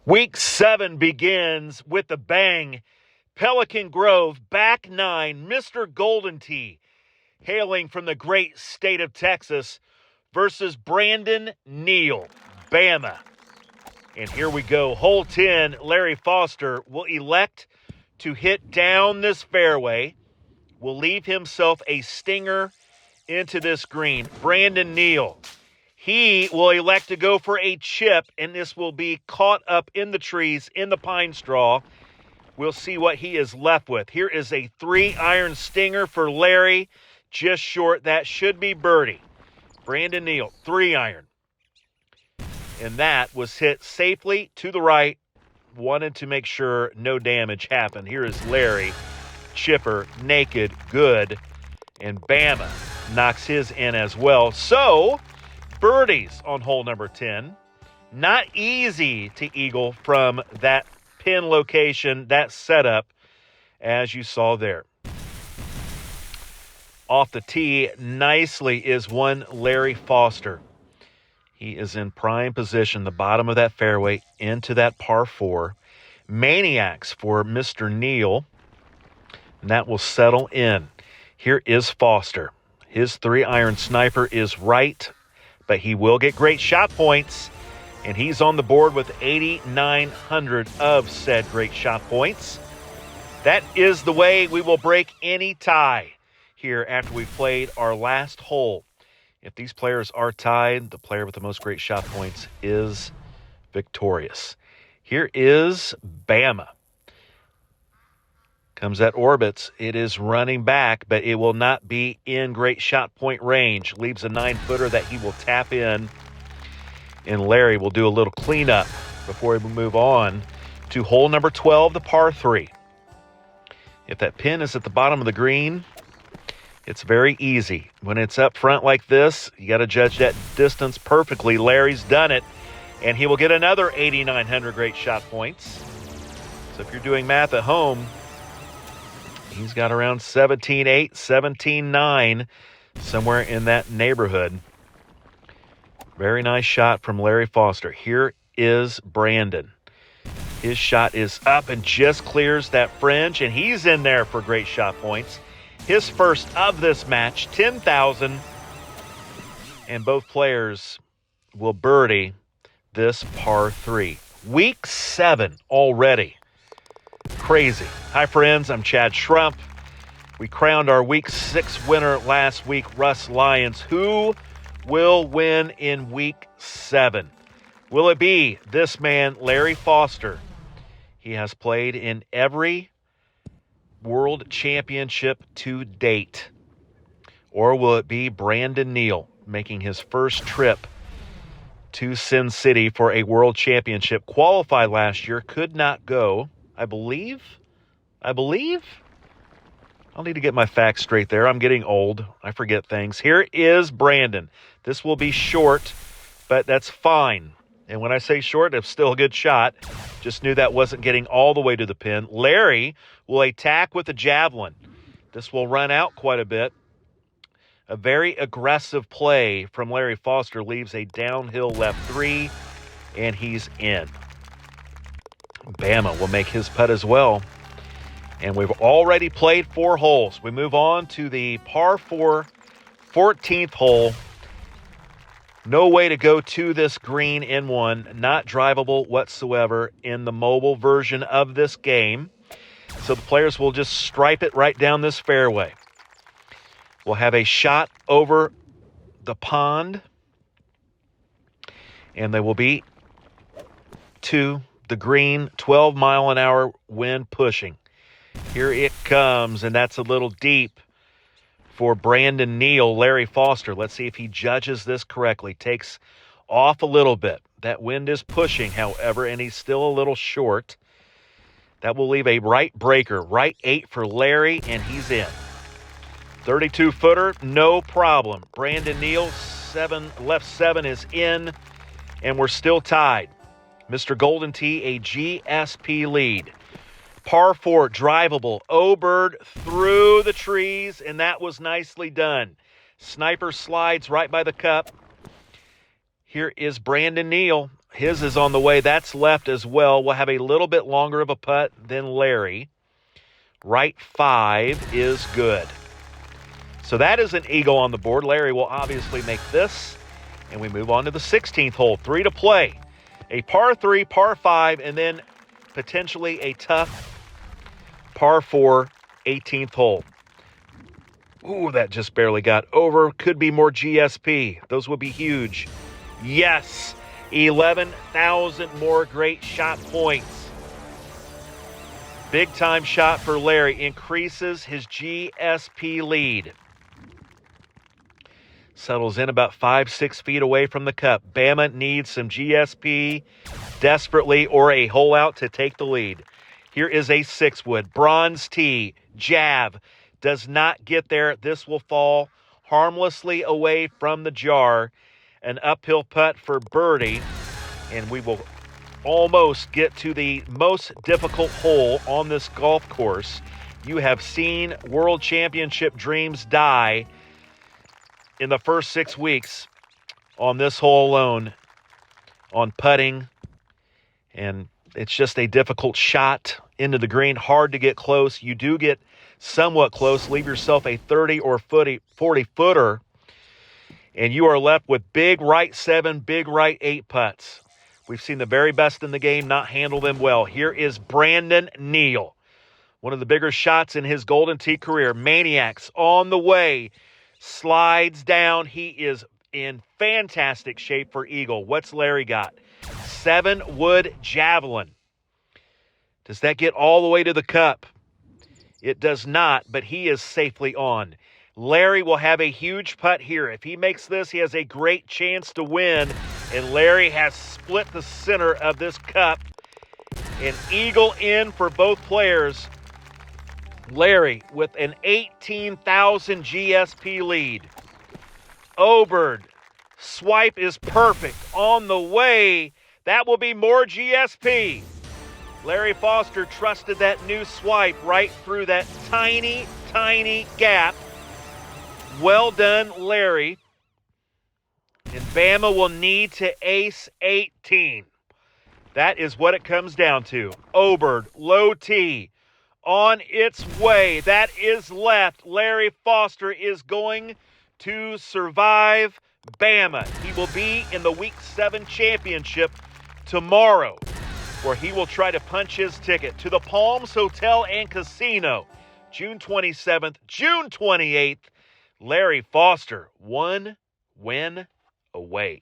Week 7 begins with a bang. Pelican Grove, back 9, Mr. GoldenTee, hailing from the great state of Texas, versus Brandon Neal, Bama. And here we go. Hole 10, Larry Foster will elect to hit down this fairway, will leave himself a stinger into this green. Brandon Neal, he will elect to go for a chip, and this will be caught up in the trees, in the pine straw. We'll see what he is left with. Here is a 3-iron stinger for Larry, just short. That should be birdie. Brandon Neal, 3-iron. And that was hit safely to the right. Wanted to make sure no damage happened. Here is Larry, chipper, naked, good. And Bama knocks his in as well. So, birdies on hole number 10. Not easy to eagle from that pin location, that setup, as you saw there. Off the tee nicely is one Larry Foster. He is in prime position, the bottom of that fairway, into that par 4. Maniacs for Mr. Neal, and that will settle in. Here is Foster. His 3-iron sniper is right, but he will get great shot points, and he's on the board with 8,900 of said great shot points. That is the way we will break any tie here after we've played our last hole. If these players are tied, the player with the most great shot points is victorious. Here is Bama. Comes at orbits. It is running back, but it will not be in great shot point range. Leaves a 9-footer that he will tap in. And Larry will do a little cleanup before we move on to hole number 12, the par 3. If that pin is at the bottom of the green, it's very easy. When it's up front like this, you got to judge that distance perfectly. Larry's done it, and he will get another 8,900 great shot points. So if you're doing math at home, he's got around 17.8, 17.9, somewhere in that neighborhood. Very nice shot from Larry Foster. Here is Brandon. His shot is up and just clears that fringe, and he's in there for great shot points. His first of this match, 10,000. And both players will birdie this par 3. Week 7 already. Crazy. Hi, friends. I'm Chad Schrump. We crowned our Week 6 winner last week, Russ Lyons. Who will win in Week 7? Will it be this man, Larry Foster? He has played in every World Championship to date. Or will it be Brandon Neal making his first trip to Sin City for a World Championship? Qualified last year, could not go. I believe. I'll need to get my facts straight there. I'm getting old. I forget things. Here is Brandon. This will be short, but that's fine. And when I say short, it's still a good shot. Just knew that wasn't getting all the way to the pin. Larry will attack with a javelin. This will run out quite a bit. A very aggressive play from Larry Foster leaves a downhill left 3, and he's in. Bama will make his putt as well. And we've already played 4 holes. We move on to the par 4, 14th hole. No way to go to this green in one. Not drivable whatsoever in the mobile version of this game. So the players will just stripe it right down this fairway. We'll have a shot over the pond. And they will be to the green, 12-mile-an-hour wind pushing. Here it comes, and that's a little deep for Brandon Neal. Larry Foster, let's see if he judges this correctly. Takes off a little bit. That wind is pushing, however, and he's still a little short. That will leave a right breaker, right 8 for Larry, and he's in. 32-footer, no problem. Brandon Neal, left 7 is in, and we're still tied. Mr. GoldenTee, a GSP lead. Par 4, drivable. O-bird through the trees, and that was nicely done. Sniper slides right by the cup. Here is Brandon Neal. His is on the way. That's left as well. We'll have a little bit longer of a putt than Larry. Right 5 is good. So that is an eagle on the board. Larry will obviously make this. And we move on to the 16th hole. 3 to play. A par 3, par 5, and then potentially a tough par 4, 18th hole. Ooh, that just barely got over. Could be more GSP. Those would be huge. Yes, 11,000 more great shot points. Big time shot for Larry. Increases his GSP lead. Settles in about 5-6 feet away from the cup. Bama needs some GSP desperately or a hole out to take the lead. Here is a 6-wood. Bronze tee. Jab. Does not get there. This will fall harmlessly away from the jar. An uphill putt for birdie. And we will almost get to the most difficult hole on this golf course. You have seen World Championship dreams die in the first 6 weeks on this hole alone, on putting. And it's just a difficult shot into the green. Hard to get close. You do get somewhat close. Leave yourself a 30 or 40 footer. And you are left with big right 7, big right 8 putts. We've seen the very best in the game not handle them well. Here is Brandon Neal. One of the bigger shots in his GoldenTee career. Maniacs on the way. Slides down. He is in fantastic shape for eagle. What's Larry got? 7-wood javelin. Does that get all the way to the cup? It does not, but he is safely on. Larry will have a huge putt here. If he makes this, he has a great chance to win. And Larry has split the center of this cup. An eagle in for both players. Larry with an 18,000 GSP lead. Oberg. Swipe is perfect. On the way. That will be more GSP. Larry Foster trusted that new swipe right through that tiny, tiny gap. Well done, Larry. And Bama will need to ace 18. That is what it comes down to. Oberg, low tee, on its way. That is left. Larry Foster is going to survive Bama. He will be in the Week 7 championship tomorrow, where he will try to punch his ticket to the Palms Hotel and Casino, June 27th, June 28th. Larry Foster, 1 win away.